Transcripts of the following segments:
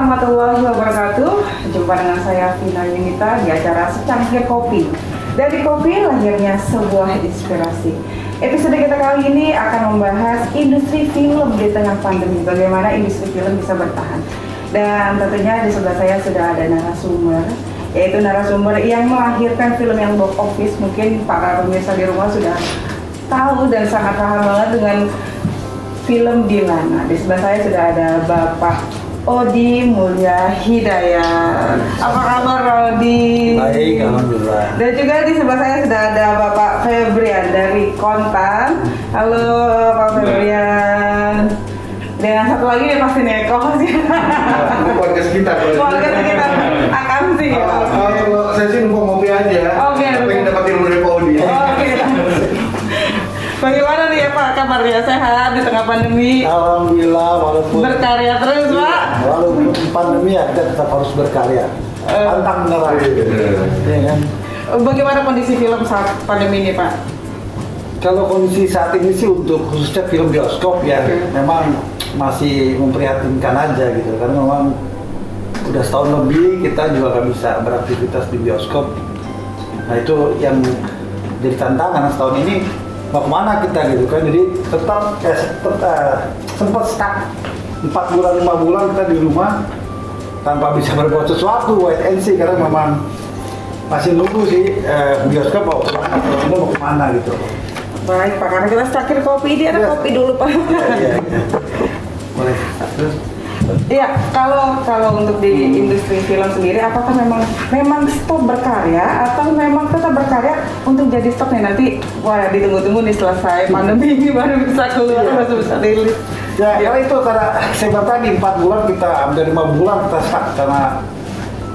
warahmatullahi wabarakatuh. Jumpa dengan saya Vina Yunita di acara Secangkir Kopi. Dari kopi lahirnya sebuah inspirasi. Episode kita kali ini akan membahas industri film di tengah pandemi. Bagaimana industri film bisa bertahan. Dan tentunya di sebelah saya sudah ada narasumber, yaitu narasumber yang melahirkan film yang box office. Mungkin para pemirsa di rumah sudah tahu dan sangat paham banget dengan film Dilana. Di sebelah saya sudah ada Bapak Odi Mulya Hidayat. Apa kabar Odi? Baik, alhamdulillah. Dan juga di sebelah saya sudah ada Bapak Febrian dari Kontan. Halo Pak Febrian. Dan satu lagi ya pasti Neko sih. Keluarga sekitar. Keluarga sekitar akan sih. Kalau saya sih numpang ngopi aja. Oke. Pengen dapat ilmu dari Pak Odi. Oke. Bagaimana nih ya Pak kabarnya, sehat di tengah pandemi? Alhamdulillah, walaupun Berkarya terus Pak. walaupun pandemi ya kita tetap harus berkarya. Pantang menyerah. Ya kan? Bagaimana kondisi film saat pandemi ini Pak? Kalau kondisi saat ini sih untuk khususnya film bioskop ya memang masih memprihatinkan aja gitu, karena memang udah setahun lebih kita juga nggak bisa beraktivitas di bioskop. Nah itu yang jadi tantangan setahun ini, mau kemana kita gitu kan. Jadi tetap sempat stuck 4 bulan 5 bulan kita di rumah tanpa bisa berbuat sesuatu, wait and see, karena memang masih nunggu sih bioskop mau kemana gitu. Baik Pak, karena kita secangkir kopi, ini ada kopi dulu Pak. Iya. Boleh. Terus? Iya, kalau untuk di industri film sendiri, apakah memang stop berkarya atau memang tetap berkarya untuk jadi stop nih nanti? Wah, ditunggu-tunggu nih selesai pandemi ini baru bisa keluar, baru bisa rilis. Ya, karena itu karena saya bilang tadi 4 bulan kita, hampir 5 bulan kita stuck karena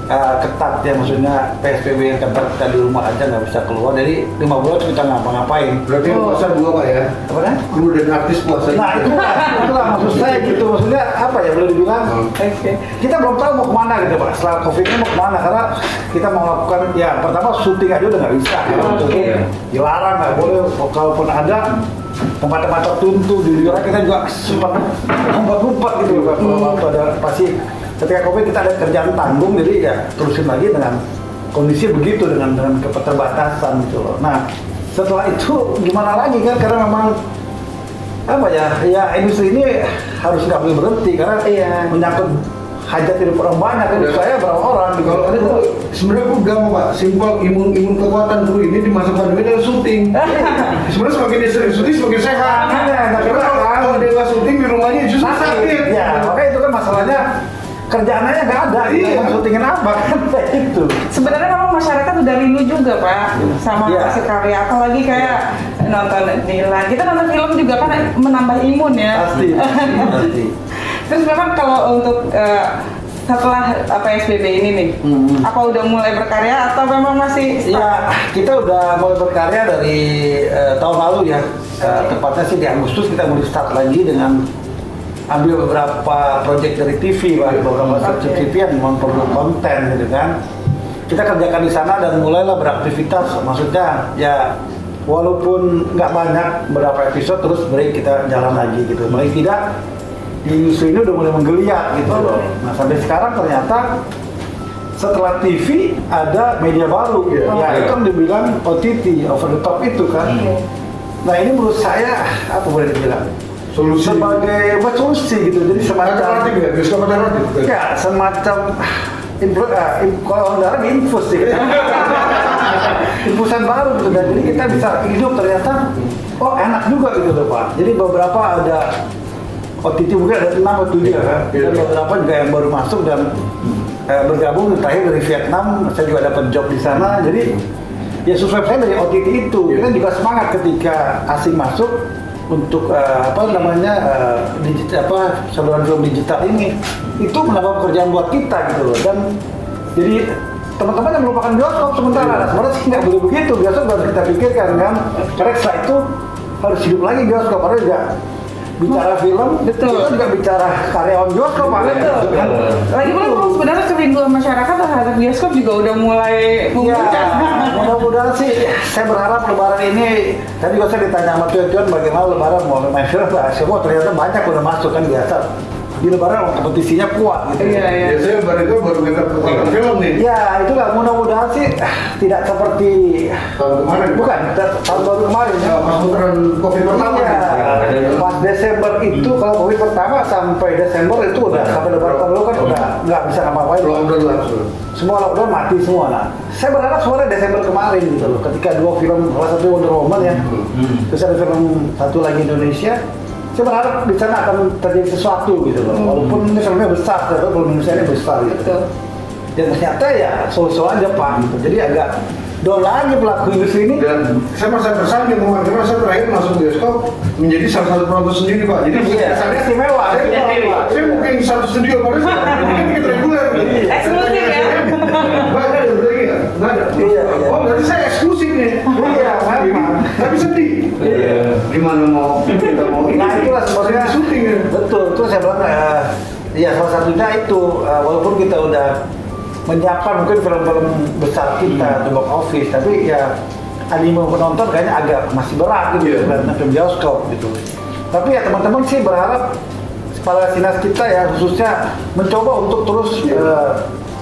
ketat ya, maksudnya PSBB yang ketat, kita di rumah aja nggak bisa keluar. Jadi 5 bulan kita ngapa-ngapain. Berarti puasa 2 Pak ya? Apa kan? Guru dan artis puasa. Nah itulah maksud saya gitu, maksudnya apa ya, boleh dibilang kita belum tahu mau kemana gitu Pak, setelah COVID ini mau kemana, karena kita mau melakukan, ya pertama syuting aja udah nggak bisa, dilarang, nggak boleh, kalaupun ada tempat-tempat tertentu di luar kita juga sempat ngumpet-ngumpet gitu Pak. Kalau ada pasti ketika COVID kita ada kerjaan tanggung, jadi ya terusin lagi dengan kondisi begitu, dengan keterbatasan gitu loh. Nah setelah itu gimana lagi kan, karena memang apa ya industri ini harus nggak boleh berhenti karena menyangkut hajat hidup orang banyak kan. Saya berapa orang gitu. Kalau ada tuh sebenarnya gue gampang Pak, simpel imun kekuatan dulu ini di masa pandemi adalah syuting. Sebenarnya semakin dia sering syuting semakin sehat. Karena kalau dia nggak syuting di rumahnya justru sakit. Ya makanya itu kan masalahnya, kerjaannya nggak ada, syutingin apa kan itu. Sebenarnya memang masyarakat udah rindu juga Pak sama hasil karya, apalagi kayak nonton Dilan. Kita nonton film juga kan menambah imun ya. Pasti. Terus memang kalau untuk setelah PSBB ini nih, apa udah mulai berkarya atau memang masih stuck? Ya kita udah mulai berkarya dari tahun lalu ya. Tepatnya sih di Agustus kita mulai start lagi dengan ambil beberapa proyek dari TV, beberapa stasiun TV yang memproduksi konten gitu kan. Kita kerjakan di sana dan mulailah beraktivitas, maksudnya ya walaupun nggak banyak beberapa episode, terus break kita jalan lagi gitu. Paling tidak di industri ini udah mulai menggeliat gitu loh. Nah sampai sekarang ternyata setelah TV ada media baru, ya itu yang dibilang OTT, over the top itu kan. Nah ini menurut saya apa boleh dibilang? Solusi. Sebagai solusi gitu, jadi semacam bioskop alternatif. Ya semacam kalau darah infus sih, infusan baru gitu, dan jadi kita bisa hidup ternyata enak juga gitu loh Pak. Jadi beberapa ada OTT mungkin ada 6 atau 7 kan, dan beberapa juga yang baru masuk dan bergabung terakhir dari Vietnam, saya juga dapat job di sana. Jadi ya subscribe saya dari OTT itu, kita juga semangat ketika asing masuk untuk saluran film digital ini, itu menambah pekerjaan buat kita gitu loh. Dan jadi teman-teman yang merupakan bioskop sementara, sebenarnya sih nggak boleh begitu, bioskop harus kita pikirkan kan, karena setelah itu harus hidup lagi bioskop, karena juga bicara film, kita juga bicara karyawan bioskop, Lagi pula kalau sebenarnya kerinduan masyarakat terhadap bioskop juga udah mulai ya, mudah-mudahan sih, saya berharap lebaran ini, tadi juga saya ditanya sama tuan-tuan bagaimana lebaran mau main film, semua ternyata banyak udah masuk kan, biasa di Lebaran kompetisinya kuat gitu. Iya. Biasanya baru kita kekuatan film nih. Ya itulah mudah-mudahan sih tidak seperti Tahun kemarin. bukan tahun baru kemarin. Ya, pas putaran COVID pertama. Iya, pas Desember itu kalau Covid pertama sampai Desember itu udah sampai Lebaran tahun lalu kan udah nggak bisa ngapa-ngapain. Lockdown langsung. Semua lockdown mati semua. Nah, saya berharap sebenarnya Desember kemarin gitu loh, ketika dua film, salah satu Wonder Woman ya, terus ada film satu lagi Indonesia. Saya berharap di sana akan terjadi sesuatu gitu loh, walaupun ini filmnya besar, tapi kalau Indonesia ini besar gitu. Betul. Dan ternyata ya so-so aja Pak gitu. Jadi agak down lagi pelaku industri ini. Dan saya merasa tersanjung kemarin karena saya terakhir masuk bioskop menjadi salah satu penonton sendiri Pak. Jadi Iya, kesannya istimewa. saya mungkin satu studio padahal saya mungkin tiket reguler. Eksklusif ya? Nggak ada lagi ya? Nggak ada. Iya. Oh berarti saya eksklusif nih. Iya, memang. Tapi sedih. Iya. Gimana mau kita mau ini? Nah itulah sebenarnya syuting ya. betul, itu saya bilang ya salah satunya itu walaupun kita udah menyiapkan mungkin film-film besar kita di box office, tapi ya animo penonton kayaknya agak masih berat gitu Iya. karena film bioskop gitu. Tapi ya teman-teman sih berharap para sinas kita ya khususnya mencoba untuk terus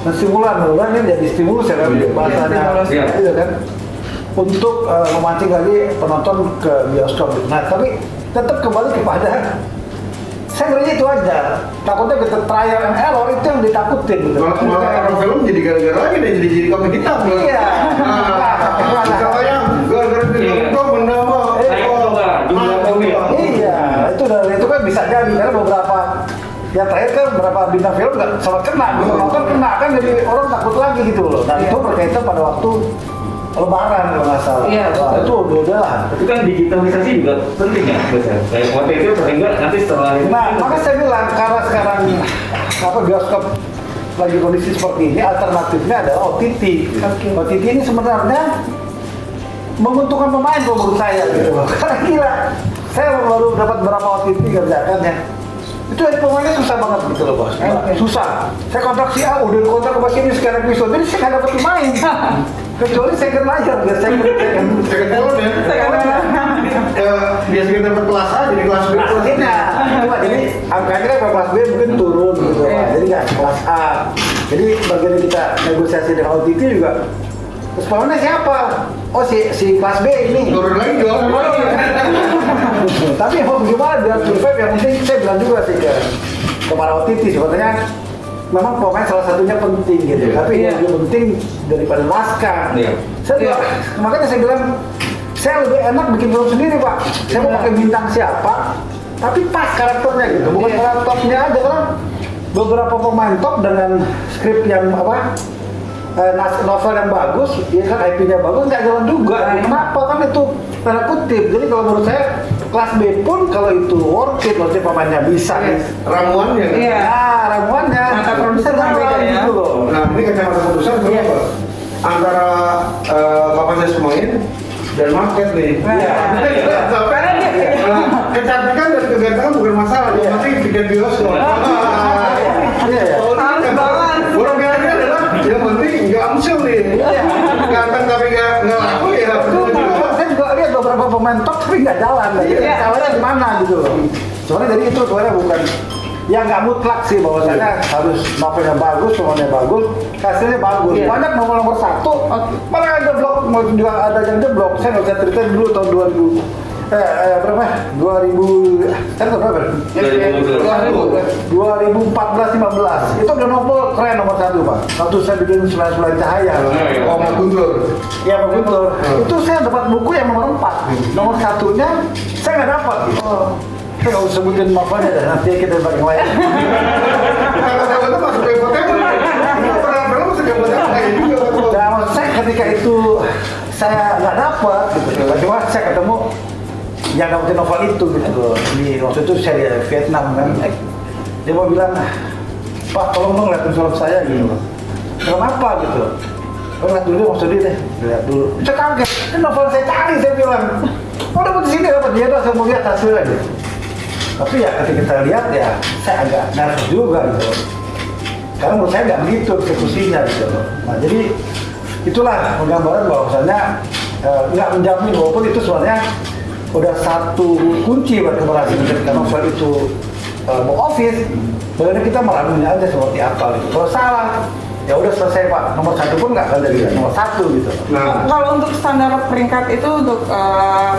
menstimulan, ini jadi stimulus ya kan bahasanya, Iya. gitu kan, untuk memancing lagi penonton ke bioskop. Nah tapi tetap kembali kepada saya ngerinya itu aja, takutnya kita trial and error itu yang ditakutin gitu. Malah orang film jadi gara-gara lagi deh jadi kambing hitam. Iya. Nah, misalnya yang gara-gara film itu menambah Iya, itu kan bisa jadi karena beberapa yang terakhir kan beberapa bintang film nggak sempat kena, nonton kena kan jadi orang takut lagi gitu loh. Dan itu berkaitan pada waktu Lebaran kalau nggak salah. Iya, Wah, itu udah lah. Itu kan digitalisasi juga penting ya, Mas ya. Kayak OTT paling enggak nanti setelah itu. Nah, maka saya bilang karena sekarang apa bioskop lagi kondisi seperti ini, alternatifnya adalah OTT. Oke. OTT ini sebenarnya menguntungkan pemain kalau menurut saya gitu loh. Karena gila, saya baru dapat berapa OTT kerjakan ya. Itu dari pemainnya susah banget gitu loh bos. Susah. Saya kontrak si A, udah kontrak ke sini sekian episode, jadi saya nggak dapat pemain. Kecuali second layar, ya second film ya. Biasa kita dapat kelas A jadi kelas B. Maksudnya, jadi angkanya kan kelas B mungkin turun gitu Pak. Jadi nggak kelas A. Jadi bagian kita negosiasi dengan OTT juga. Terus pemainnya siapa? Oh si kelas B ini. Turun lagi dong. Tapi mau gimana biar survive yang penting saya bilang juga sih ke para OTT sebetulnya memang pemain salah satunya penting gitu. Iya. Tapi yang lebih penting daripada naskah. Iya. Saya juga, makanya saya bilang saya lebih enak bikin film sendiri Pak. Saya mau pakai bintang siapa, tapi pas karakternya gitu. Bukan karakter topnya aja karena beberapa pemain top dengan skrip yang apa novel yang bagus, ya kan IP-nya bagus, nggak jalan juga. Kenapa kan itu tanda kutip. Jadi kalau menurut saya kelas B pun kalau itu worth it, maksudnya pemainnya bisa. Yes. Ramuannya. Iya. Nah, ramuannya Mata produser bisa beda jalan ya. gitu loh. Nah ini kacamata produser Iya. apa? Antara kapasitas pemain dan market nih. Iya. Karena dia- Kecantikan dan kegantengan bukan masalah, yang penting tiket bioskop. Iya, iya. Harus balance. Orang kayaknya adalah yang penting nggak amsil nih. Ganteng tapi nggak laku ya. Itu saya juga lihat beberapa pemain top tapi nggak jalan. Jadi Iya. salahnya di mana gitu loh. Soalnya jadi itu sebenarnya bukan ya nggak mutlak sih bahwasanya harus novelnya bagus, pemainnya bagus, hasilnya bagus. Iya. Banyak nomor satu, malah ada blog, mau juga ada yang jeblok. Saya nggak bisa ceritain dulu tahun 2000 berapa? 2000 saya nggak berapa? 2014-15 itu udah novel keren nomor satu Pak. Waktu saya bikin Sembilan Cahaya. Oh, Mas Guntur. Ya Pak Guntur, itu saya dapat buku yang nomor 4. Nomor satunya saya nggak dapat. Saya nggak usah sebutin novelnya dah, nanti kita pakai lain. Kalau itu masuk ke infotainment. Pernah masuk ke infotainment kayak juga. Nah, maksud saya ketika itu saya nggak dapat, gitu. Bagaimana saya ketemu yang dapetin novel itu gitu. Di waktu itu saya di Vietnam kan. Dia mau bilang, Pak tolong dong liatin film saya gitu. Film apa gitu? Oh, lihat dulu maksud dia deh. Lihat dulu. Saya kaget. Ini novel saya cari saya bilang. Oh dapat di sini dapat dia tuh saya mau lihat hasilnya gitu. Tapi ya ketika kita lihat ya saya agak nervous juga gitu. Karena menurut saya nggak begitu eksekusinya gitu loh. Nah jadi itulah penggambaran bahwasannya nggak menjamin walaupun itu sebenarnya udah satu kunci buat keberhasilan ketika novel itu box office, bagaimana kita meramunya aja seperti apa gitu. Kalau salah, ya udah selesai Pak. Nomor 1 pun nggak akan jadi nomor 1 gitu. Nah, Kalau untuk standar peringkat itu untuk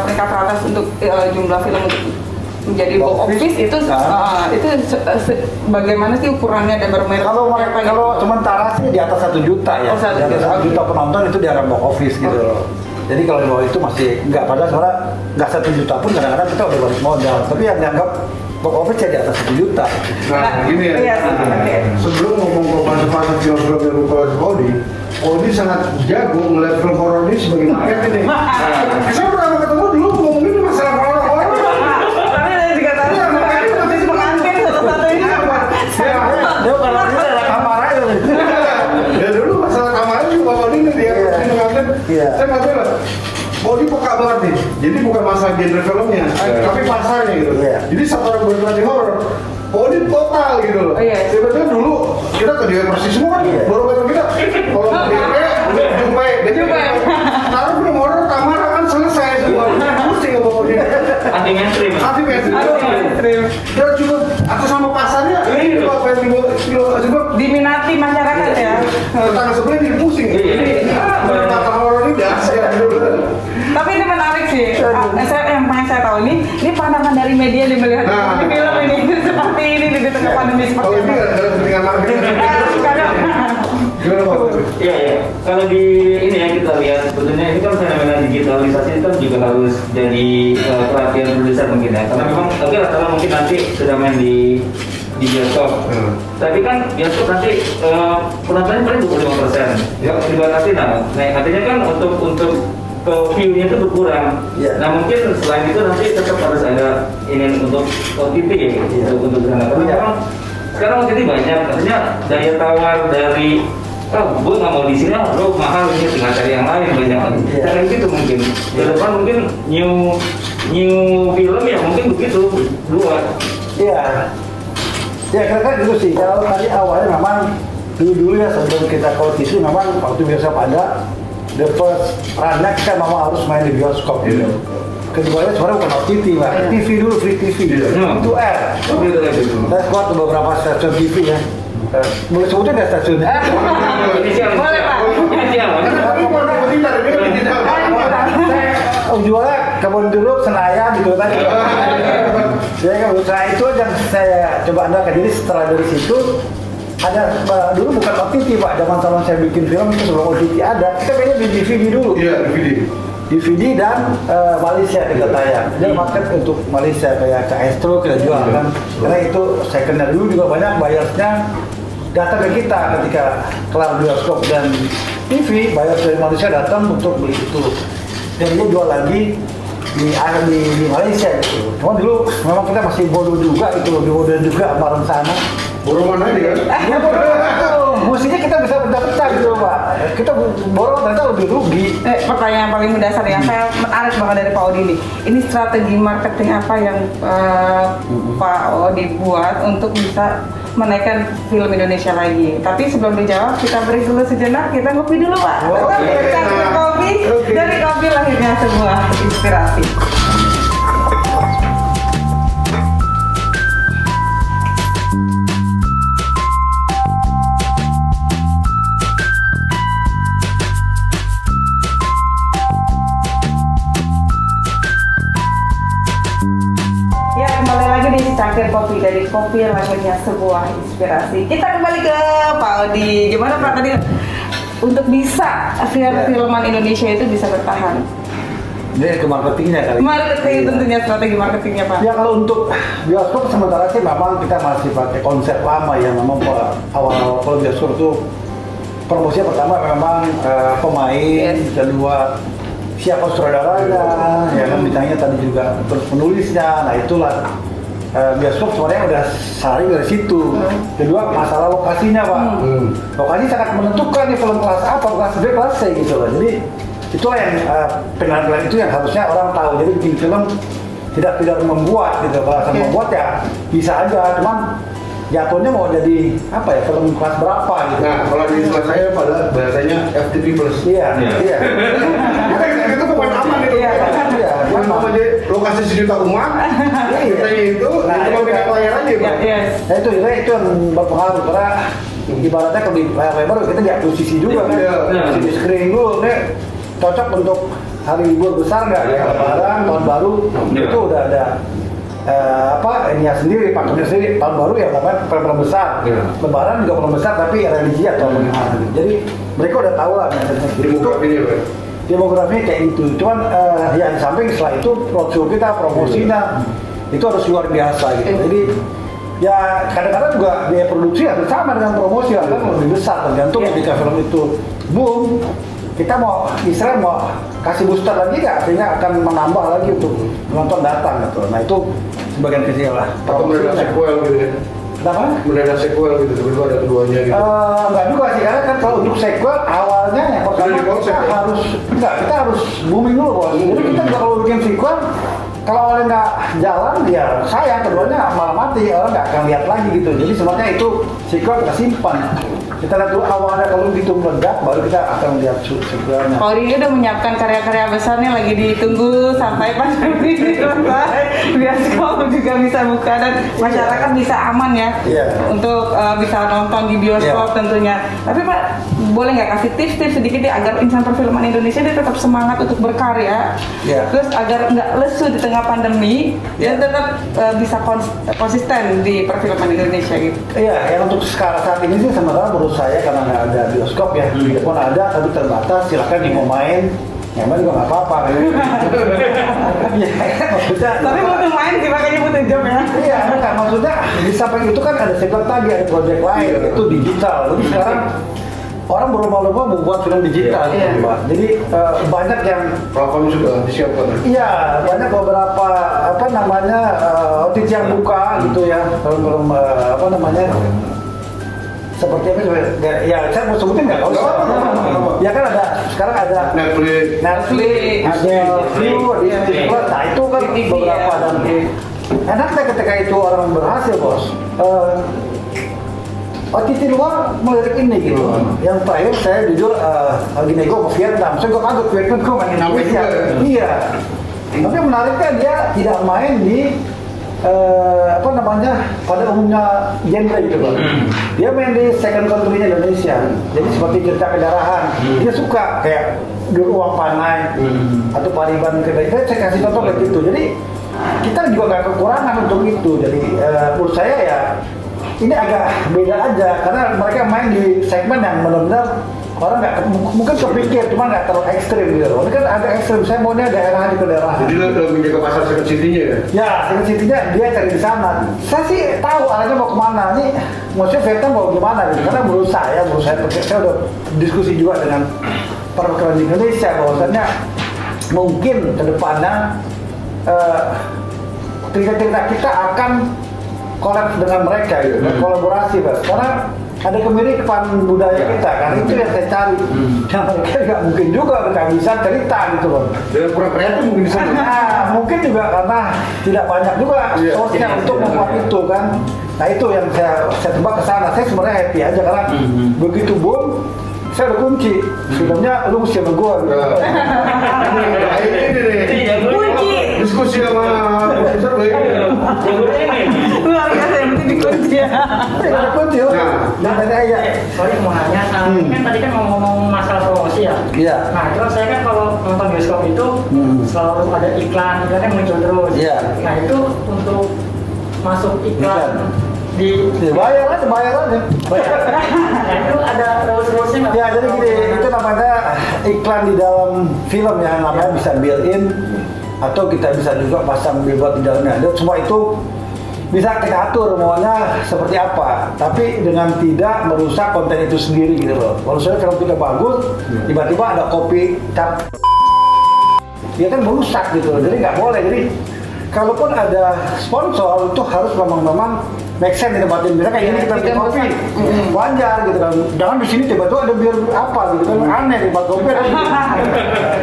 peringkat teratas untuk jumlah film untuk menjadi box office itu bagaimana sih ukurannya dan barometer? Kalau sementara sih di atas 1 juta ya. Oh, 1 di atas juta. 1 juta penonton itu dianggap box office gitu loh. Jadi kalau di bawah itu masih nggak, padahal sebenarnya nggak 1 juta pun kadang-kadang kita udah balik modal. Tapi yang dianggap box office ya di atas 1 juta. nah gini ya. Iya, oke. Sebelum ngomong ke fase-fase film-film yang lupa Odi sangat jago ngeliat film horor ini sebagai market ini. Saya pernah ketemu dulu ngomongin masalah horor. Tapi dari dikatakan masih pengantin satu-satunya. Dia kalau dia ada kamar aja. Ya dulu masalah kamarnya juga Odi ini dia ngeliatin. Iya. Saya nggak tahu lah. Odi peka banget nih. Jadi bukan masalah genre filmnya, tapi pasarnya gitu. Iya. Jadi satu orang berani horor. Odi total gitu loh. Oh, iya. Sebetulnya dulu kita ke dia persis semua kan, barometer kita. Kalau DP, Jumpai. taruh film horor kamar kan selesai semua. Pusing sama Odi. Anti mainstream. Hati pensi. Aduh, ekstrim. Dia cuma atas sama pasarnya. Ini apa yang juga Diminati masyarakat ya. tetangga sebelah jadi pusing. Kata horor ini biasa ya dulu. Tapi ini menarik sih. Yang pengen saya tahu ini pandangan dari media nih melihat Nah. film ini seperti ini di tengah pandemi seperti Kalau ini apa. nggak ada kepentingan marketing. Sekarang Gimana Pak? Iya, iya. Kalau di ini ya kita lihat sebetulnya ini kan fenomena digitalisasi itu kan juga harus jadi perhatian produser mungkin ya. Karena memang oke lah kalau mungkin nanti sudah main di bioskop. Tapi kan bioskop nanti penontonnya paling 25%. Ya, dibatasi nah. Artinya kan untuk view-nya itu berkurang. Iya. Nah mungkin selain itu nanti tetap harus ada ini untuk OTT ya, Iya. untuk sana. Karena Iya. memang sekarang OTT banyak, artinya daya tawar dari gue nggak mau di sini, lo mahal ini tinggal cari yang lain banyak. Iya. Kayak gitu mungkin. Ke depan mungkin new film ya mungkin begitu dua. Iya. Ya kira-kira gitu sih. Kalau tadi awalnya memang dulu ya sebelum kita ke OTT memang waktu bioskop ada, the first run-nya kita memang harus main di bioskop gitu. Keduanya sebenarnya bukan OTT Pak, TV dulu, free TV. Itu R. Begitu kayak gitu. Saya squad beberapa stasiun TV ya. Boleh sebutin nggak stasiunnya? Inisial. Boleh, Pak. Inisial. Tapi mau tidak, ini kan digital. Jualnya Kebun Jeruk, Senayan gitu kan. Saya kan berusaha itu yang saya coba andalkan. Jadi setelah dari situ ada dulu bukan OTT Pak, zaman saya bikin film itu sebelum OTT ada, kita mainnya di DVD dulu. Iya, DVD. DVD dan Malaysia kita tayang. Dia market untuk Malaysia kayak Astro kita jual kan. Karena itu secondary dulu juga banyak buyersnya datang ke kita ketika kelar bioskop dan TV, buyers dari Malaysia datang untuk beli itu. Dan dia jual lagi di Malaysia gitu. Cuma dulu memang kita masih bodoh juga itu, lebih bodoh juga bareng sana. Borong mana ini kan? Mestinya kita bisa pecah-pecah gitu Pak. Kita borong ternyata lebih rugi. Pertanyaan paling mendasar yang saya menarik banget dari Pak Odi ini. Ini strategi marketing apa yang Pak Odi buat untuk bisa menaikkan film Indonesia lagi? Tapi sebelum dijawab, kita beri dulu sejenak, kita ngopi dulu Pak. Tetap cangkir kopi, dari kopi lahirnya sebuah inspirasi. Ya, kembali lagi di Cangkir Kopi, dari kopi yang lahirnya sebuah inspirasi. Kita kembali ke Pak Odi. Gimana Pak tadi untuk bisa filman Indonesia itu bisa bertahan? Ini ke marketingnya kali. Marketing tentunya, strategi marketingnya Pak. Ya kalau untuk bioskop sementara sih memang kita masih pakai konsep lama ya. Memang awal kalau bioskop itu promosinya pertama memang pemain, kedua siapa sutradaranya, ya kan bintangnya tadi juga terus penulisnya. Nah itulah bioskop sebenarnya udah saring dari situ. Kedua masalah lokasinya Pak. Lokasi sangat menentukan nih film kelas apa, kelas B, kelas C gitu loh. Jadi itulah yang pilihan-pilihan itu yang harusnya orang tahu. Jadi bikin film tidak membuat gitu. Kalau asal membuat ya bisa aja, cuman jatuhnya mau jadi apa ya, film kelas berapa gitu. Nah, kalau di istilah saya pada bahasanya FTP plus. Iya, Iya. iya. Kita pemain aman itu. Iya. Iya, Pemain memang. aman jadi kasih sejuta umat, katanya itu cuma beda layar aja Pak. Yes. Nah itu yang berpengaruh karena ibaratnya kalau di layar lebar kita diakuisisi juga kan, Iya. di screening dulu, nih cocok untuk hari libur besar nggak ya, Lebaran, tahun baru itu udah ada ini sendiri, paketnya sendiri. Tahun baru ya pokoknya film besar, Lebaran juga film besar tapi religi atau bagaimana gitu. Jadi mereka udah tahu lah Demografinya Pak. demografinya kayak gitu. Cuman yang di samping setelah itu roadshow kita, promosinya itu harus luar biasa gitu. Jadi ya kadang-kadang juga biaya produksi harus sama dengan promosi, kan lebih besar tergantung ketika film itu boom. Kita mau Israel mau kasih booster lagi nggak, artinya akan menambah lagi untuk penonton datang gitu. Nah itu sebagian kecil lah. Atau mendadak sequel gitu ya. Kenapa? Mendadak sequel gitu, tiba-tiba ada keduanya gitu. Enggak juga sih, karena kan kalau untuk sequel awalnya yang pertama Sudah dikonsep, kita ya? kita harus booming dulu bos. Jadi kita juga kalau bikin sequel, kalau awalnya nggak jalan ya sayang, keduanya malah mati, orang nggak akan lihat lagi gitu. Jadi sebenarnya itu sequel kita simpan. Kita lihat dulu awalnya, kalau gitu meledak baru kita akan lihat sequelnya. Kalau ini udah menyiapkan karya-karya besarnya lagi ditunggu sampai pandemi selesai, bioskop juga bisa buka dan masyarakat bisa aman ya untuk bisa nonton di bioskop tentunya. Tapi Pak, boleh nggak kasih tips-tips sedikit ya agar insan perfilman Indonesia dia tetap semangat untuk berkarya, terus agar nggak lesu di tengah pandemi dan tetap bisa konsisten di perfilman Indonesia gitu. Iya, yang untuk sekarang saat ini sih sementara menurut saya karena nggak ada bioskop ya, walaupun ada tapi terbatas, silakan mau main, yang main juga nggak apa-apa. Maksudnya. Tapi butuh main sih, makanya butuh job ya. Iya, kan maksudnya di samping itu kan ada segmen tadi, ada project lain itu digital. Jadi sekarang orang berlomba-lomba membuat film digital, gitu, Pak. Jadi banyak yang Platform sudah disiapkan. iya, banyak beberapa OTT yang buka gitu ya, film-film seperti apa ya, saya mau sebutin nggak? Ya kan ada, sekarang ada Netflix, ada View, Disney Plus, nah itu kan beberapa dan enaknya ketika itu orang berhasil bos. OTT luar melirik ini gitu. Yang terakhir saya jujur lagi nego ke Vietnam, saya gue kaget Vietnam gue main Indonesia. Iya. Tapi menariknya dia tidak main di pada umumnya genre gitu Pak. Dia main di second country-nya Indonesia. Jadi seperti cerita kedarahan. Dia suka kayak Dulu Uang Panai atau Pariban Kedai. Saya kasih contoh kayak gitu. Jadi kita juga nggak kekurangan untuk itu. Jadi menurut saya ya ini agak beda aja karena mereka main di segmen yang benar-benar orang nggak mungkin kepikir, cuma nggak terlalu ekstrim gitu. Ini kan agak ekstrim. Saya maunya daerah di daerah. jadi lo menjaga pasar second city-nya ya? Ya, second city-nya dia cari di sana. Saya sih tahu arahnya mau kemana. Nih, maksudnya Vietnam mau gimana gitu. Karena menurut saya saya udah diskusi juga dengan perwakilan di Indonesia bahwasannya mungkin ke depannya cerita-cerita kita akan collab dengan mereka gitu, kolaborasi Pak. Karena ada kemiripan budaya kita, kan itu yang saya cari. Yang mereka nggak mungkin juga kehabisan cerita gitu loh. Dengan kurang kreatif mungkin di sana. Nah, mungkin juga karena tidak banyak juga source-nya untuk membuat itu kan. Nah itu yang saya tebak ke sana. Saya sebenarnya happy aja karena begitu boom, saya udah kunci. Filmnya lu mesti sama gua gitu. Nah, ini nih. Kunci. Diskusi sama profesor begini. Luar biasa yang penting dikunci ya. Saya udah kunci loh. Dan tadi aja. Sorry mau nanya, kan tadi kan ngomong masalah promosi ya. Iya. Nah itu kan saya kan kalau nonton bioskop itu selalu ada iklan yang muncul terus. Iya. Nah itu untuk masuk iklan di Ya, bayar aja. nah itu ada rules-rulesnya nggak? Ya jadi gini, itu namanya iklan di dalam film yang namanya bisa built-in atau kita bisa juga pasang billboard di dalamnya. Dan semua itu bisa kita atur maunya seperti apa, tapi dengan tidak merusak konten itu sendiri gitu loh. Kalau saya film tidak bagus, tiba-tiba ada copy cap, ya kan merusak gitu loh. Jadi nggak boleh. Jadi kalaupun ada sponsor itu harus memang make sense di tempat ini. Misalnya kayak gini kita bikin kopi, wajar gitu kan. Jangan di sini tiba-tiba ada biar apa gitu kan, aneh di tempat kopi.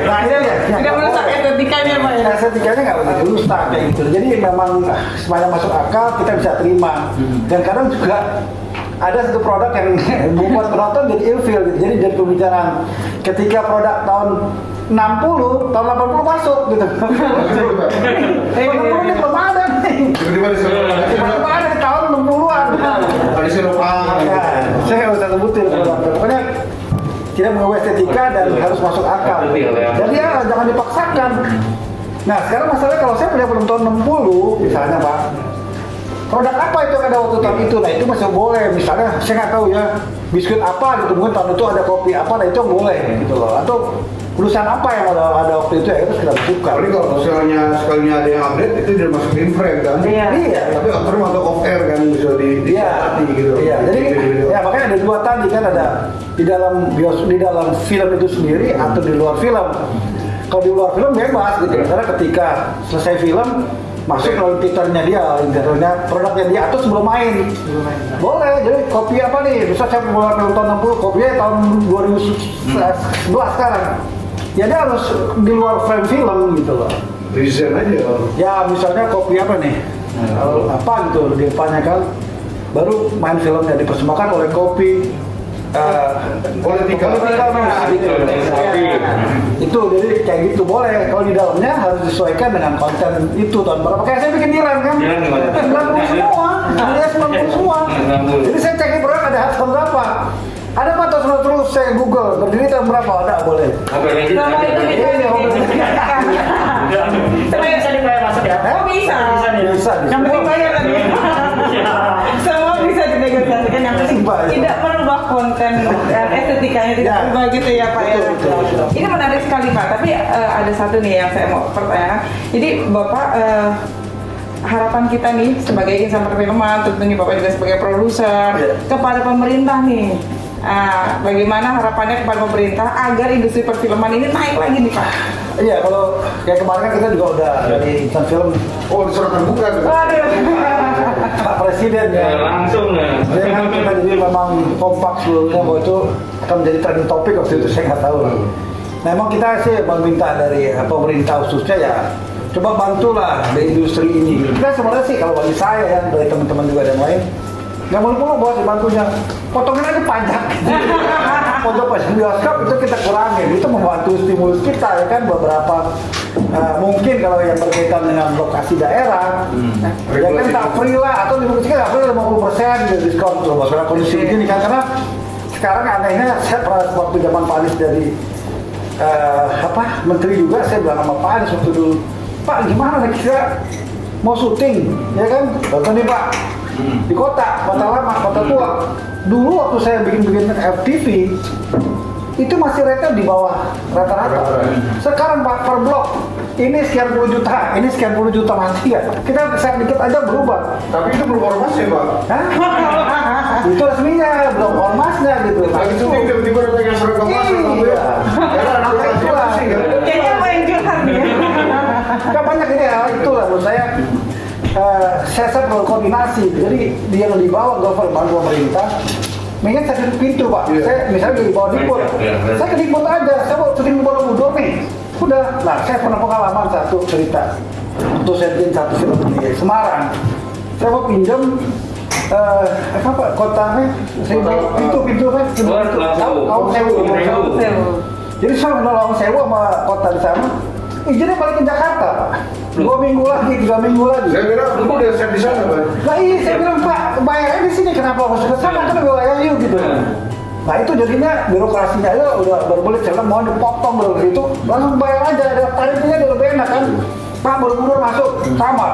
Nah ini ya. Tidak merusak estetikanya Pak ya. Estetikanya nggak begitu rusak kayak gitu. Jadi memang semuanya masuk akal, kita bisa terima. Dan kadang juga ada satu produk yang membuat penonton jadi ilfeel gitu. Jadi pembicaraan ketika produk tahun tahun 80 masuk gitu. Tahun 60 ini belum ada nih. Tiba-tiba disuruh Belum ada di tahun 60-an. ada serokan. Ya, saya nggak usah sebutin. Pokoknya tidak mengubah estetika dan harus masuk akal. Jadi ya jangan dipaksakan. Nah sekarang masalahnya kalau saya punya film tahun 60 misalnya Pak, produk apa itu yang ada waktu tahun itu? Nah itu masih boleh. Misalnya saya nggak tahu ya biskuit apa gitu, mungkin tahun itu ada kopi apa, nah itu boleh gitu loh. Atau perusahaan apa yang ada waktu itu ya itu kita buka. Tapi kalau misalnya sekalinya ada yang update itu dia masukin frame kan? Iya. Iya. Tapi after atau off air kan bisa Iya, dicatat gitu. iya. Jadi ya makanya ada dua tadi kan, ada di dalam di dalam film itu sendiri atau di luar film. Kalau di luar film bebas gitu, karena ketika selesai film masuk melalui twitternya dia, internetnya, produknya dia atau sebelum main. Boleh. Jadi kopi apa nih? Bisa saya mulai tahun 60, kopinya tahun 2011 sekarang. Ya dia harus di luar frame film gitu loh. Reason aja. Ya misalnya kopi apa nih? Apa gitu di depannya kan, baru main filmnya dipersembahkan oleh kopi Politika. gitu. Itu jadi kayak gitu boleh. Kalau di dalamnya harus disesuaikan dengan konten itu tahun berapa. Kayak saya bikin Dilan kan, Dilan gimana? 90 semua, dia 90 semua. 90. Jadi saya cek produk ada tahun berapa. Ada Pak tahun terus saya Google berdiri tahun berapa, ada boleh. Oke, lanjut. Selama itu bisa Iya, ditingkatkan. Tapi bisa dibayar masuk ya? Oh bisa. Bisa. Yang penting bayar tadi. Semua bisa dinegosiasikan, yang penting Bayar. tidak merubah konten estetikanya, tidak Ya. berubah gitu ya Pak ya. Betul, betul. Ini menarik sekali Pak, tapi ada satu nih yang saya mau pertanyakan. Jadi Bapak harapan kita nih sebagai insan perfilman, tentunya Bapak juga sebagai produser, Ya. kepada pemerintah nih. Bagaimana harapannya kepada pemerintah agar industri perfilman ini naik lagi nih Pak? Iya, kalau kayak kemarin kan kita juga udah dari insan film Oh, disuruh terbuka gitu. Waduh. Pak Presiden Ya, ya. langsung ya. Dia kan kita jadi memang kompak seluruhnya bahwa itu akan menjadi trending topik waktu itu, saya nggak tahu. Nah emang kita sih meminta dari pemerintah khususnya ya coba bantulah di industri ini. Kita sebenarnya sih kalau bagi saya ya, dari teman-teman juga dan lain, nggak perlu bos bantunya, potongin aja pajak. Pajak bioskop itu kita kurangin, itu membantu stimulus kita ya kan beberapa. Mungkin kalau yang berkaitan dengan lokasi daerah, ya kan tak free lah, atau mungkin tak free 50% gitu, diskon tuh, masalah kondisi begini kan, karena sekarang anehnya saya pernah waktu zaman Pak Anies jadi menteri juga, saya bilang sama Pak Anies waktu dulu, Pak gimana nih kita mau syuting, ya kan, contoh nih Pak, di kota lama, kota tua, dulu waktu saya bikin FTV, itu masih rate di bawah rata-rata. Sekarang Pak per blok ini sekian puluh juta, ini sekian puluh juta mati ya. Kita sedikit aja berubah. Tapi itu belum ormas ya, Pak. Hah? Itu resminya, belum ormasnya gitu. Lagi syuting tiba-tiba ada yang seragam masuk. Iya. Karena ada Maka itulah. sih kan. Kayaknya main curhat nih. Gak banyak ini hal itulah menurut saya perlu koordinasi. Jadi dia yang dibawa government pemerintah. Mendingan saya ke pintu Pak, saya misalnya di bawah Dikbud, saya ke Dikbud aja, saya mau syuting di Borobudur nih, udah, nah saya pernah pengalaman satu cerita, untuk saya bikin satu film di Semarang, saya mau pinjam, kotanya, pintu Lawang Sewu, jadi saya mau Lawang Sewu sama kota di sana, izinnya balik ke Jakarta Pak, 2 minggu lagi, 3 minggu lagi. Saya kira dulu udah set di sana, Pak. Nah iya, saya bilang Pak, bayarnya di sini kenapa harus ke sana kan lebih bayar yuk gitu. Nah itu jadinya birokrasinya aja udah berbelit, saya bilang mohon dipotong dari itu, langsung bayar aja, ada tarifnya udah lebih enak kan. Pak Borobudur masuk sama,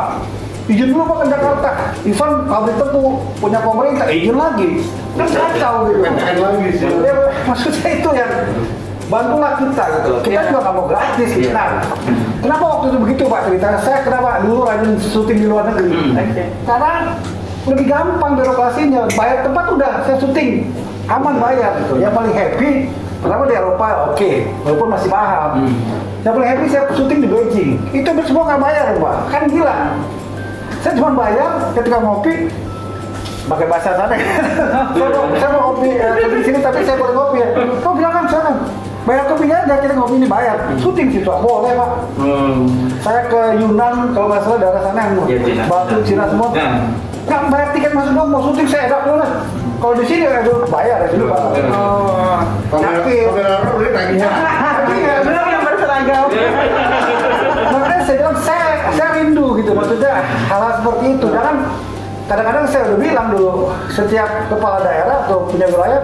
izin dulu Pak ke Jakarta, event pabrik tepung punya pemerintah izin lagi, kan kacau gitu. Main lagi sih. Ya, maksud saya itu yang bantulah kita gitu. Kita juga nggak mau gratis gitu. Nah, kenapa waktu itu begitu Pak cerita? Saya kenapa dulu rajin syuting di luar negeri? Karena lebih gampang birokrasinya. Bayar tempat udah, saya syuting aman bayar. Gitu. Yang paling happy, pertama di Eropa oke, walaupun masih mahal. Yang paling happy saya syuting di Beijing. Itu semua nggak bayar Pak, kan gila. Saya cuma bayar ketika ngopi. Pakai bahasa sana. saya mau ngopi di sini tapi saya boleh ngopi ya. Kau bilang kan sana. Bayar kopinya aja, kita ngopi ini bayar. Syuting situ, boleh Pak. Saya ke Yunan, kalau nggak salah daerah sana yang Cina. Batu, Cina semua. Nggak bayar tiket masuk dong, mau syuting saya edak dulu. Kalau di sini ya bayar ya dulu Pak. Kamera udah tagihnya. Benar yang seragam. Makanya saya bilang saya rindu gitu, maksudnya hal-hal seperti itu. Jangan kadang-kadang saya udah bilang dulu, setiap kepala daerah atau punya wilayah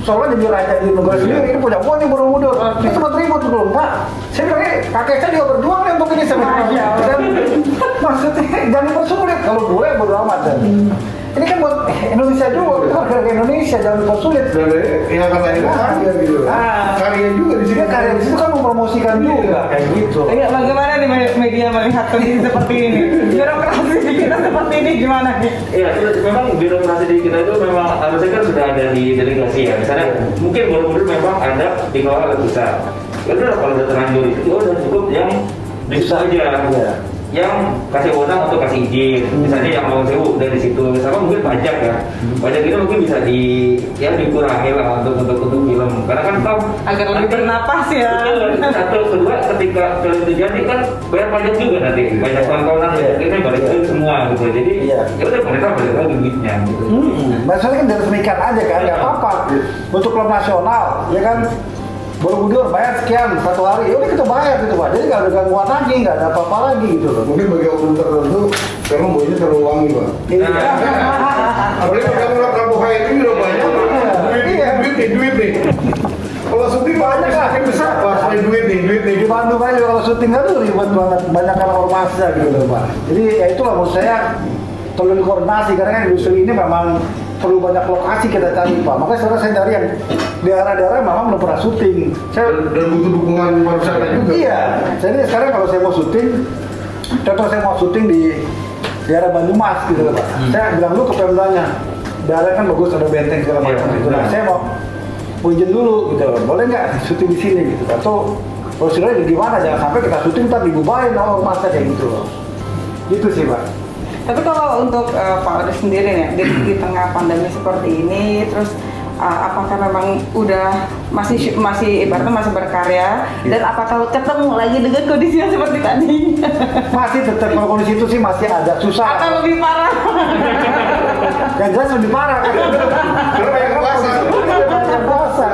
seolah jadi raja di negara sendiri, ini punya gua nih Borobudur. Itu sempat ribut dulu, Pak. Saya bilang, kakek saya juga berjuang nih untuk ini sama dan maksudnya jangan dipersulit. Kalau gue bodo amat kan. Ini kan buat Indonesia juga, kita kan ke Indonesia, jangan dipersulit. Yang akan lahir karya gitu. Karya juga di sini. Dia karya di situ kan mempromosikan juga kayak gitu. Iya, bagaimana nih media melihat kondisi seperti ini? Birokrasi di kita seperti ini gimana nih? Iya, memang birokrasi di kita itu memang harusnya kan sudah ada di delegasi ya. Misalnya mungkin Borobudur memang ada di bawah agak besar. Ya udah kalau udah terlanjur itu ya udah cukup yang bisa aja. Ya. Yang kasih wewenang untuk kasih izin, misalnya yang mau sewu dari situ, sama mungkin pajak ya, pajak itu mungkin bisa dikurangi lah untuk film, karena kan tahu Agar lebih bernapas ya. Satu, kedua ketika film itu jadi kan bayar pajak juga nanti, banyak kawan-kawan ini balik lagi semua gitu, jadi Iya. ya udah pemerintah balik lagi duitnya gitu. Masalahnya kan diresmikan aja kan, nggak apa-apa. Untuk klub nasional, ya kan, Borobudur bayar sekian satu hari, ya udah kita bayar gitu Pak. Jadi nggak ada gangguan lagi, nggak ada apa-apa lagi gitu loh. Mungkin bagi oknum tertentu, memang baunya terlalu wangi, Pak. Iya. Apalagi kalau kamu Prabowo itu udah banyak. Iya. Duit nih. Kalau syuting banyak semakin besar, Pak. Selain duit nih. Di Bandung aja kalau syuting aduh ribet banget, banyak kan ormasnya gitu loh Pak. Jadi ya itulah maksud saya perlu dikoordinasi karena kan industri ini memang perlu banyak lokasi kita cari Pak. Makanya sekarang saya cari yang daerah-daerah memang belum pernah syuting. Saya Dan butuh dukungan pariwisata juga. iya, jadi sekarang kalau saya mau syuting, contoh saya mau syuting di daerah Banyumas gitu loh Pak. Saya bilang dulu ke Pemdanya, daerah kan bagus ada benteng segala macam gitu. Nah, saya mau izin dulu gitu loh, boleh nggak syuting di sini gitu. Atau prosedurnya gimana? Jangan sampai kita syuting ntar dibubarin sama ormasnya kayak gitu loh. Gitu sih Pak. Tapi kalau untuk Pak Odi sendiri nih, di tengah pandemi seperti ini, terus apakah memang udah masih ibaratnya masih berkarya dan apakah ketemu lagi dengan kondisi yang seperti tadi? Masih tetap kalau kondisi itu sih masih ada susah. Atau lebih parah? Yang jelas lebih parah kan. Karena banyak puasa. Banyak puasa.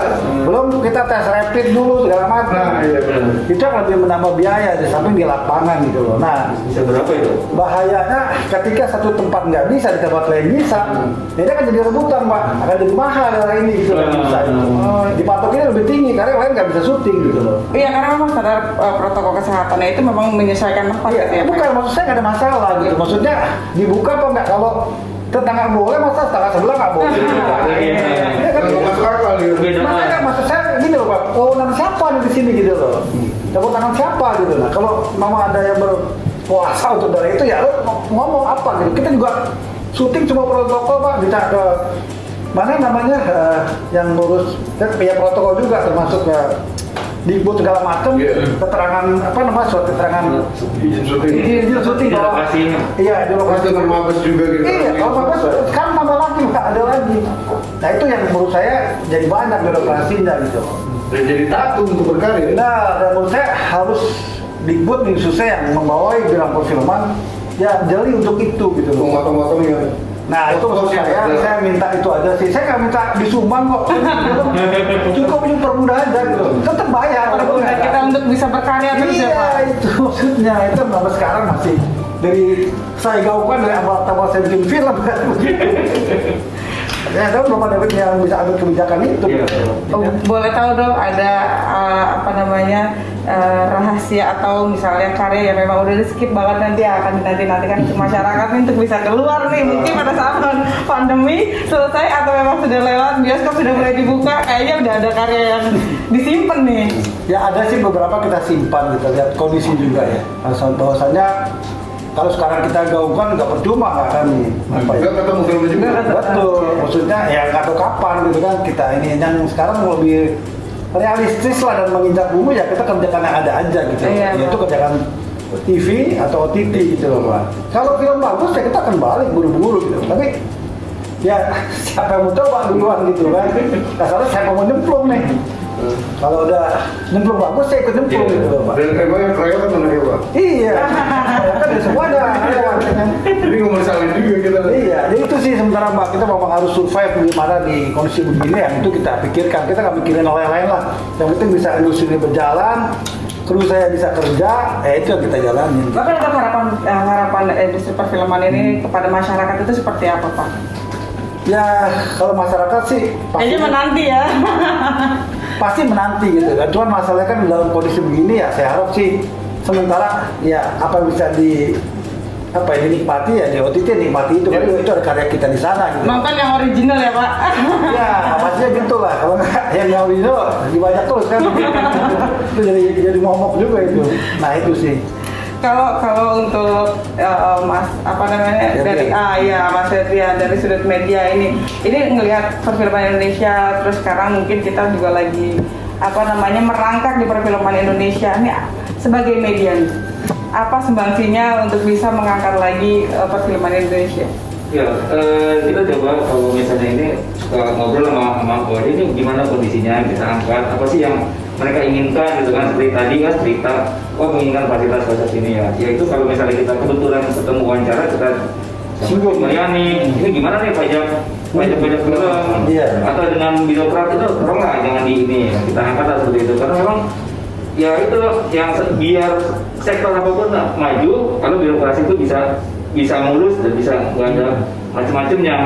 Belum kita tes rapid dulu segala macam. Nah, iya benar. Itu akan lebih menambah biaya di samping di lapangan gitu loh. Nah, Bisa berapa itu? bahayanya ketika satu tempat nggak bisa di tempat lain bisa, ini akan jadi rebutan Pak, akan jadi mahal daerah ini gitu loh. Bisa. Dipatoknya lebih tinggi karena yang lain nggak bisa syuting gitu loh. Iya, karena memang standar protokol kesehatannya itu memang menyesuaikan tempat Iya, gitu ya Pak? bukan maksud saya nggak ada masalah gitu. Maksudnya dibuka apa nggak kalau tetangga boleh masa tetangga sebelah nggak boleh? Iya kan? Kalau masuk akal gitu. Beda. Makanya maksud saya gini loh Pak, kewenangan siapa nih di sini gitu loh? Tepuk tangan siapa gitu lah. Kalau mama ada yang berpuasa untuk daerah itu ya lo ngomong apa gitu. Kita juga syuting cuma protokol Pak, bisa ke mana namanya yang ngurus ya protokol juga termasuk ke dibuat segala macam keterangan apa namanya surat keterangan Izin syuting. izin syuting Di bahwa lokasinya. iya di Pasti lokasi dengan mabes juga gitu. iya kalau mabes sekarang tambah lagi Pak, ada lagi. Nah itu yang menurut saya jadi banyak birokrasinya gitu. Dan jadi tatung untuk berkarya. Nah, dan menurut saya harus dibuat khususnya yang membawai bidang perfilman ya jeli untuk itu gitu loh. Motong-motongnya. Nah itu maksud saya minta itu aja sih. Saya nggak minta disumbang kok. Cukup permudah aja gitu. Tetap bayar. Permudah kita untuk bisa berkarya terus ya Pak? Iya itu maksudnya itu sampai sekarang masih dari saya gaungkan dari awal saya bikin film kan. Ya, tapi belum ada yang bisa ambil kebijakan itu. Iya. Oh, boleh tahu dong ada apa namanya rahasia atau misalnya karya yang memang udah di skip banget nanti akan dinanti-nantikan ke masyarakat nih untuk bisa keluar nih mungkin pada saat pandemi selesai atau memang sudah lewat bioskop sudah mulai dibuka kayaknya udah ada karya yang disimpan nih. Ya ada sih beberapa kita simpan, kita lihat kondisi juga ya. Bahwasanya kalau sekarang kita gaungkan nggak percuma nggak akan apa ya? Nggak ketemu filmnya juga. Betul, maksudnya ya nggak tahu kapan gitu kan kita ini yang sekarang lebih realistis lah dan menginjak bumi ya kita kerjakan yang ada aja gitu. Iya, Yaitu kerjakan TV atau OTT gitu loh Pak. Kalau film bagus ya kita akan balik buru-buru gitu. Tapi ya siapa yang mau coba duluan gitu kan. Nah, siapa mau nyemplung nih. Kalau udah nyemplung bagus saya ikut nyemplung gitu loh Pak. Dan emang karya kan menarik Pak. Iya, kan ada semua ada. Jadi nggak mau disalin juga kita. Iya, jadi itu sih sementara Mbak kita memang harus survive gimana di kondisi begini ya itu kita pikirkan. Kita nggak mikirin yang lain-lain lah. Yang penting bisa industri ini berjalan. kru saya bisa kerja, itu yang kita jalanin. Bapak untuk harapan industri perfilman ini kepada masyarakat itu seperti apa, Pak? Ya kalau masyarakat sih Kayaknya menanti ya. pasti menanti gitu kan. Cuman masalahnya kan dalam kondisi begini ya saya harap sih sementara ya apa bisa dinikmati ya di OTT nikmati itu kan itu ada karya kita di sana gitu. Nonton yang original ya, Pak. Ya pastinya gitu lah. Kalau nggak yang original dibajak terus kan. Itu jadi momok juga itu. Nah itu sih. Kalau untuk Mas dari Mas Fetrian dari sudut media ini ngelihat perfilman Indonesia terus sekarang mungkin kita juga lagi merangkak di perfilman Indonesia ini sebagai media nih, apa sumbangsinya untuk bisa mengangkat lagi perfilman Indonesia? Ya, kita coba kalau misalnya ini ngobrol sama Kode ini gimana kondisinya, kita angkat apa sih yang mereka inginkan gitu kan, seperti tadi kan cerita menginginkan fasilitas ini ya itu kalau misalnya kita kebetulan ketemu wawancara kita singgung nih ini gimana nih pajak film atau dengan birokrat itu tolonglah jangan di ini kita angkat lah seperti itu karena memang ya itu yang biar sektor apapun maju kalau birokrasi itu bisa mulus dan bisa nggak ada macam-macamnya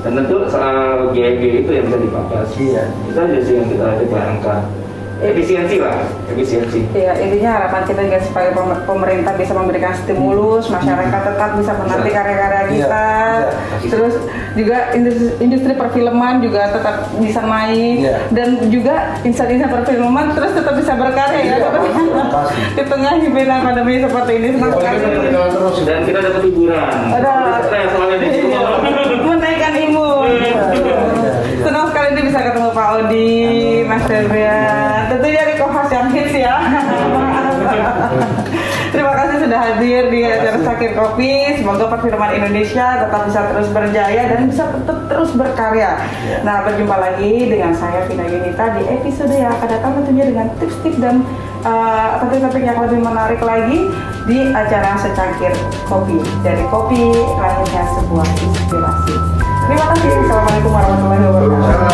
dan tentu soal GIG itu yang bisa dipangkas. Itu aja sih yang kita coba angkat. Efisiensi. Iya, intinya harapan kita juga supaya pemerintah bisa memberikan stimulus, masyarakat tetap bisa menanti karya-karya kita. Terus juga industri perfilman juga tetap bisa naik dan juga insan-insan perfilman terus tetap bisa berkarya ya. Di tengah hiburan pandemi seperti ini senang sekali. Dan kita dapat hiburan. Soalnya di situ menaikkan imun. Senang sekali ini bisa ketemu Pak Odi, Mas Fetrian. Tentunya di co-host yang hits ya. Terima kasih sudah hadir di acara Cangkir Kopi. Semoga perfilman Indonesia tetap bisa terus berjaya dan bisa tetap terus berkarya. Nah, berjumpa lagi dengan saya Vina Yunita di episode yang akan datang tentunya dengan tips-tips dan topik-topik yang lebih menarik lagi di acara Secangkir Kopi. Dari kopi lahirnya sebuah inspirasi. Terima kasih. Assalamualaikum warahmatullahi wabarakatuh.